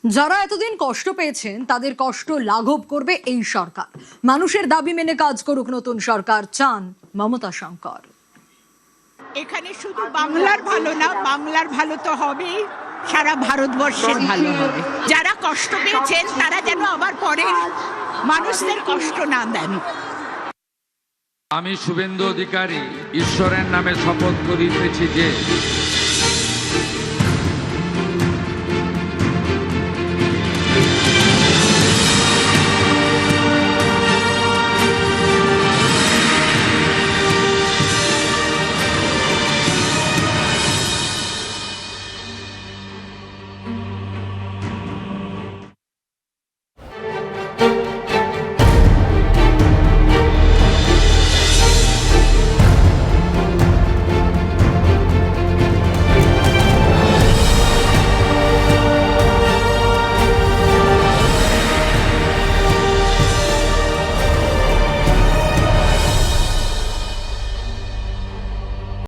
যারা এতদিন কষ্ট পেয়েছেন তাদের কষ্ট লাঘব করবে এই সরকার। মানুষের দাবি মেনে কাজ করুক নতুন সরকার, চান মমতা শঙ্কর। এখানে শুধু বাংলার ভালো না, বাংলার ভালো তো হবেই, সারা ভারতবর্ষের ভালো হবে। যারা কষ্ট পেয়েছেন তারা যেন আবার পরের মানুষদের কষ্ট না দেন। আমি শুভেন্দু অধিকারী ঈশ্বরের নামে শপথ করিতেছি যে